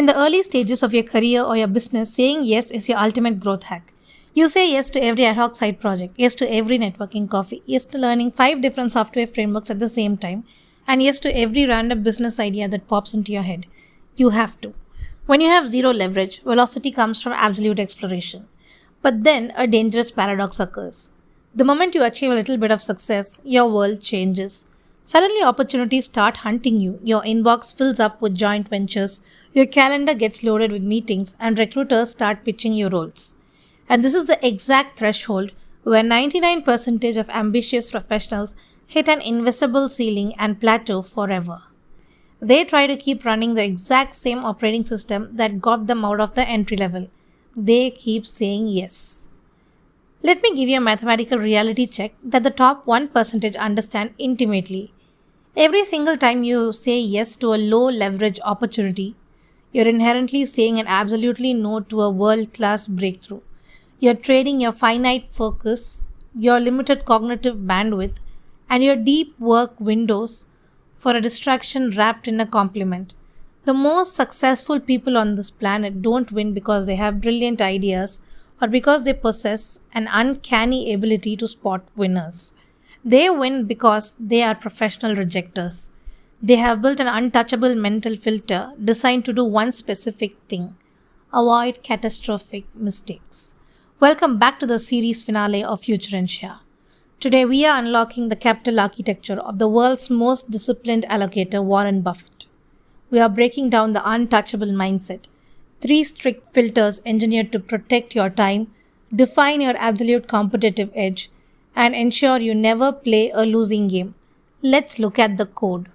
In the early stages of your career or your business, saying yes is your ultimate growth hack. You say yes to every ad hoc side project, yes to every networking coffee, yes to learning 5 different software frameworks at the same time, and yes to every random business idea that pops into your head. You have to. When you have zero leverage, velocity comes from absolute exploration. But then a dangerous paradox occurs. The moment you achieve a little bit of success, your world changes. Suddenly opportunities start hunting you, your inbox fills up with joint ventures, your calendar gets loaded with meetings, and recruiters start pitching you roles. And this is the exact threshold where 99% of ambitious professionals hit an invisible ceiling and plateau forever. They try to keep running the exact same operating system that got them out of the entry level. They keep saying yes. Let me give you a mathematical reality check that the top 1% understand intimately. Every single time you say yes to a low leverage opportunity, you're inherently saying an absolutely no to a world-class breakthrough. You're trading your finite focus, your limited cognitive bandwidth, and your deep work windows for a distraction wrapped in a compliment. The most successful people on this planet don't win because they have brilliant ideas or because they possess an uncanny ability to spot winners. They win because they are professional rejectors. They have built an untouchable mental filter designed to do one specific thing: avoid catastrophic mistakes. Welcome back to the series finale of Futurentia. Today we are unlocking the capital architecture of the world's most disciplined allocator, Warren Buffett. We are breaking down the untouchable mindset, 3 strict filters engineered to protect your time, define your absolute competitive edge, and ensure you never play a losing game. Let's look at the code.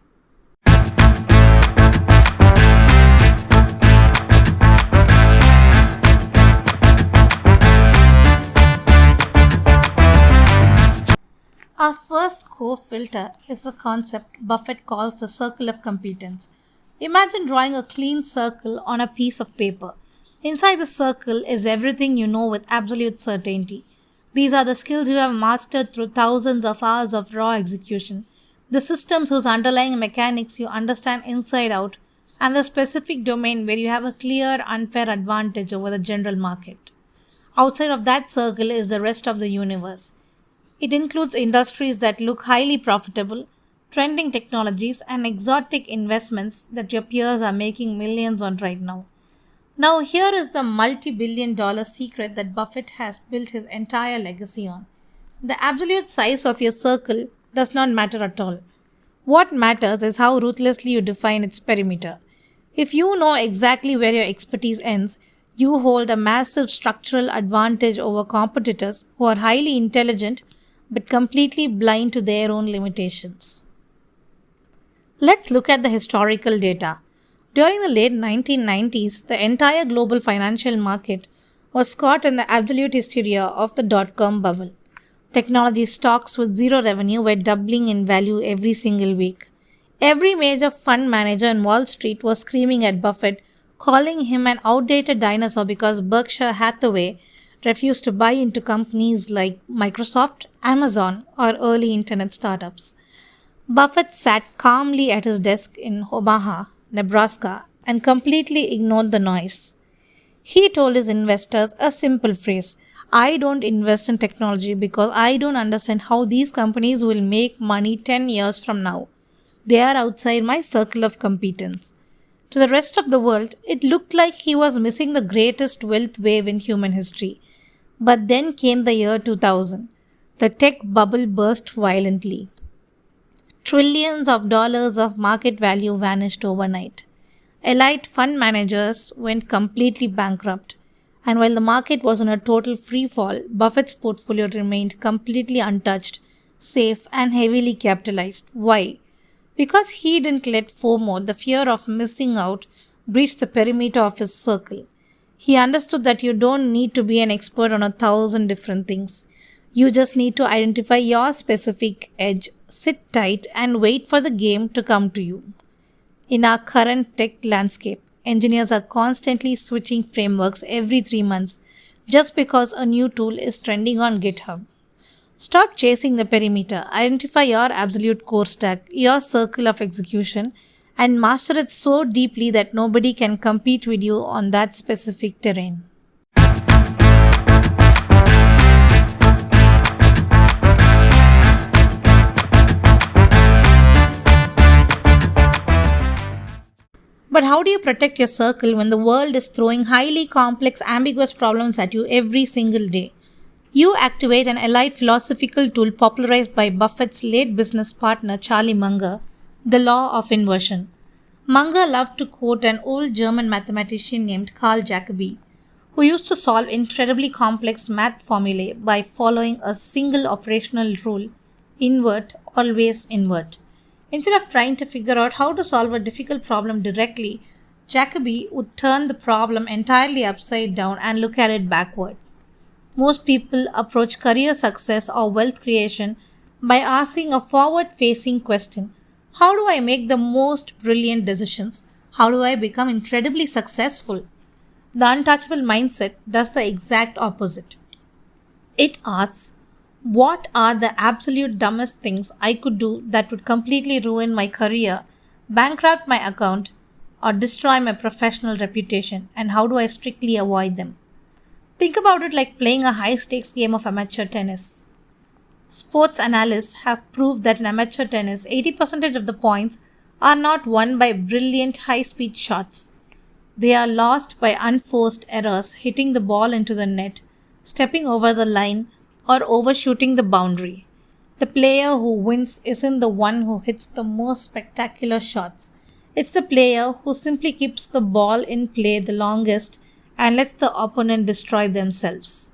Our first core filter is a concept Buffett calls the Circle of Competence. Imagine drawing a clean circle on a piece of paper. Inside the circle is everything you know with absolute certainty. These are the skills you have mastered through thousands of hours of raw execution, the systems whose underlying mechanics you understand inside out, and the specific domain where you have a clear, unfair advantage over the general market. Outside of that circle is the rest of the universe. It includes industries that look highly profitable, trending technologies, and exotic investments that your peers are making millions on right now. Now, here is the multi-billion-dollar secret that Buffett has built his entire legacy on. The absolute size of your circle does not matter at all. What matters is how ruthlessly you define its perimeter. If you know exactly where your expertise ends, you hold a massive structural advantage over competitors who are highly intelligent but completely blind to their own limitations. Let's look at the historical data. During the late 1990s, the entire global financial market was caught in the absolute hysteria of the dot-com bubble. Technology stocks with zero revenue were doubling in value every single week. Every major fund manager on Wall Street was screaming at Buffett, calling him an outdated dinosaur because Berkshire Hathaway refused to buy into companies like Microsoft, Amazon, or early internet startups. Buffett sat calmly at his desk in Omaha, Nebraska, and completely ignored the noise. He told his investors a simple phrase: I don't invest in technology because I don't understand how these companies will make money 10 years from now. They are outside my circle of competence. To the rest of the world, it looked like he was missing the greatest wealth wave in human history. But then came the year 2000. The tech bubble burst violently. Trillions of dollars of market value vanished overnight. Elite fund managers went completely bankrupt. And while the market was on a total free fall, Buffett's portfolio remained completely untouched, safe, and heavily capitalized. Why? Because he didn't let FOMO, the fear of missing out, breach the perimeter of his circle. He understood that you don't need to be an expert on 1,000 different things. You just need to identify your specific edge, sit tight, and wait for the game to come to you. In our current tech landscape, engineers are constantly switching frameworks every 3 months just because a new tool is trending on GitHub. Stop chasing the perimeter. Identify your absolute core stack, your circle of execution, and master it so deeply that nobody can compete with you on that specific terrain. But how do you protect your circle when the world is throwing highly complex, ambiguous problems at you every single day? You activate an elite philosophical tool popularized by Buffett's late business partner Charlie Munger, the Law of Inversion. Munger loved to quote an old German mathematician named Carl Jacobi, who used to solve incredibly complex math formulae by following a single operational rule: invert, always invert. Instead of trying to figure out how to solve a difficult problem directly, Jacobi would turn the problem entirely upside down and look at it backward. Most people approach career success or wealth creation by asking a forward-facing question: how do I make the most brilliant decisions? How do I become incredibly successful? The untouchable mindset does the exact opposite. It asks, what are the absolute dumbest things I could do that would completely ruin my career, bankrupt my account, or destroy my professional reputation, and how do I strictly avoid them? Think about it like playing a high-stakes game of amateur tennis. Sports analysts have proved that in amateur tennis, 80% of the points are not won by brilliant high-speed shots. They are lost by unforced errors, hitting the ball into the net, stepping over the line, or overshooting the boundary. The player who wins isn't the one who hits the most spectacular shots. It's the player who simply keeps the ball in play the longest and lets the opponent destroy themselves.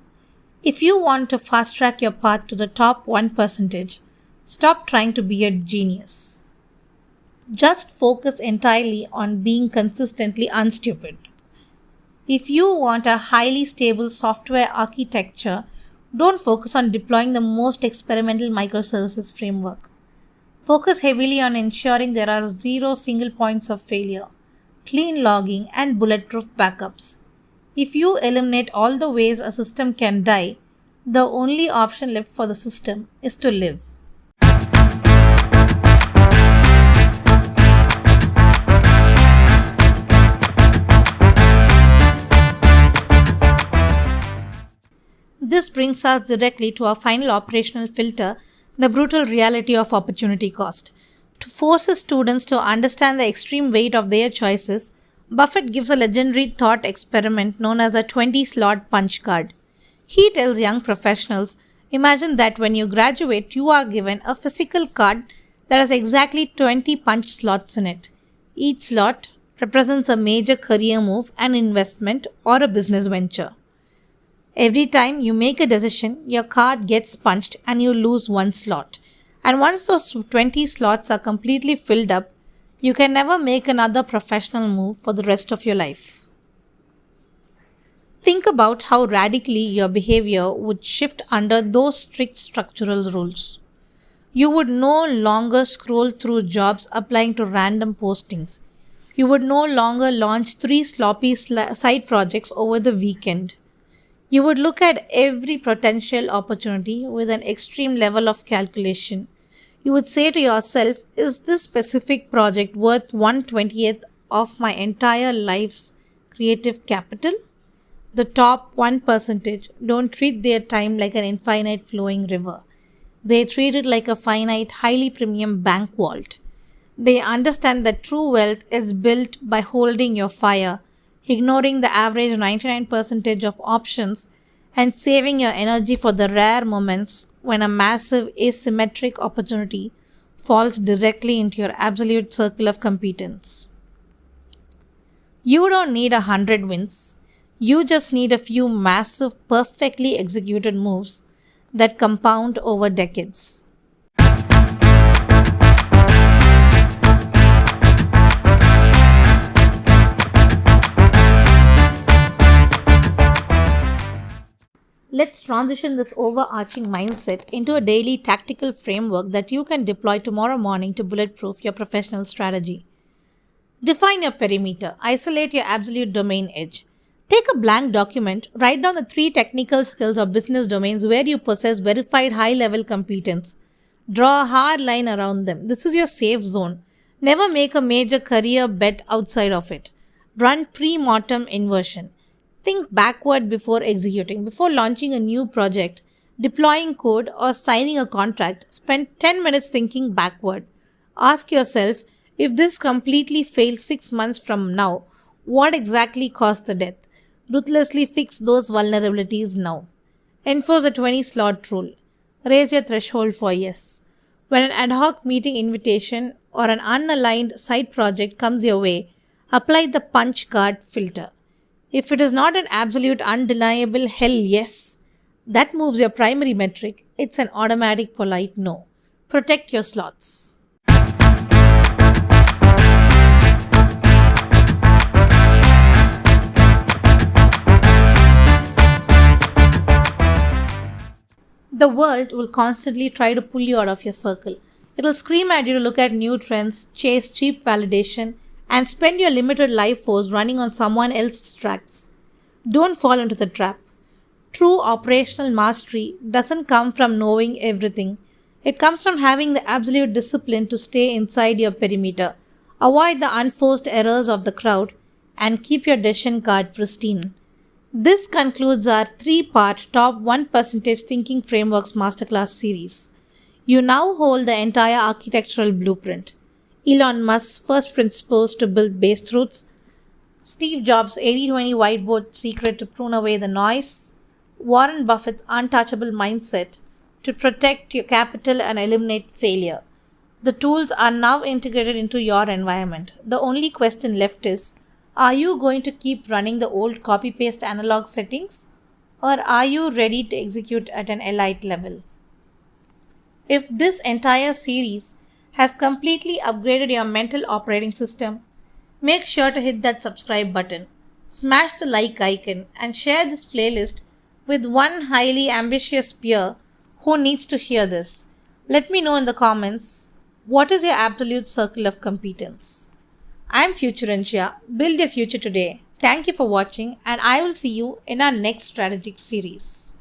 If you want to fast track your path to the top 1%, stop trying to be a genius. Just focus entirely on being consistently unstupid. If you want a highly stable software architecture, don't focus on deploying the most experimental microservices framework. Focus heavily on ensuring there are 0 single points of failure, clean logging, and bulletproof backups. If you eliminate all the ways a system can die, the only option left for the system is to live. This brings us directly to our final operational filter, the brutal reality of opportunity cost. To force his students to understand the extreme weight of their choices, Buffett gives a legendary thought experiment known as a 20-slot punch card. He tells young professionals, imagine that when you graduate, you are given a physical card that has exactly 20 punch slots in it. Each slot represents a major career move, an investment, or a business venture. Every time you make a decision, your card gets punched and you lose one slot. And once those 20 slots are completely filled up, you can never make another professional move for the rest of your life. Think about how radically your behavior would shift under those strict structural rules. You would no longer scroll through jobs applying to random postings. You would no longer launch 3 sloppy side projects over the weekend. You would look at every potential opportunity with an extreme level of calculation. You would say to yourself, is this specific project worth 1/20th of my entire life's creative capital? The top 1% don't treat their time like an infinite flowing river. They treat it like a finite, highly premium bank vault. They understand that true wealth is built by holding your fire, ignoring the average 99% of options, and saving your energy for the rare moments when a massive asymmetric opportunity falls directly into your absolute circle of competence. You don't need 100 wins. You just need a few massive, perfectly executed moves that compound over decades. Let's transition this overarching mindset into a daily tactical framework that you can deploy tomorrow morning to bulletproof your professional strategy. Define your perimeter. Isolate your absolute domain edge. Take a blank document, write down the 3 technical skills or business domains where you possess verified high-level competence. Draw a hard line around them. This is your safe zone. Never make a major career bet outside of it. Run pre-mortem inversion. Think backward before executing. Before launching a new project, deploying code, or signing a contract, spend 10 minutes thinking backward. Ask yourself, if this completely fails 6 months from now, what exactly caused the death? Ruthlessly fix those vulnerabilities now. Enforce the 20 slot rule. Raise your threshold for yes. When an ad hoc meeting invitation or an unaligned side project comes your way, apply the punch card filter. If it is not an absolute undeniable hell yes, that moves your primary metric. It's an automatic polite no. Protect your slots. The world will constantly try to pull you out of your circle. It'll scream at you to look at new trends, chase cheap validation, and spend your limited life force running on someone else's tracks. Don't fall into the trap. True operational mastery doesn't come from knowing everything. It comes from having the absolute discipline to stay inside your perimeter, avoid the unforced errors of the crowd, and keep your decision card pristine. This concludes our 3-part Top 1% Thinking Frameworks Masterclass series. You now hold the entire architectural blueprint. Elon Musk's first principles to build base truths, Steve Jobs' 80-20 whiteboard secret to prune away the noise, Warren Buffett's untouchable mindset to protect your capital and eliminate failure. The tools are now integrated into your environment. The only question left is, are you going to keep running the old copy-paste analog settings, or are you ready to execute at an elite level? If this entire series has completely upgraded your mental operating system, make sure to hit that subscribe button, smash the like icon, and share this playlist with one highly ambitious peer who needs to hear this. Let me know in the comments, what is your absolute circle of competence? I'm Futurentia. Build your future today. Thank you for watching, and I will see you in our next strategic series.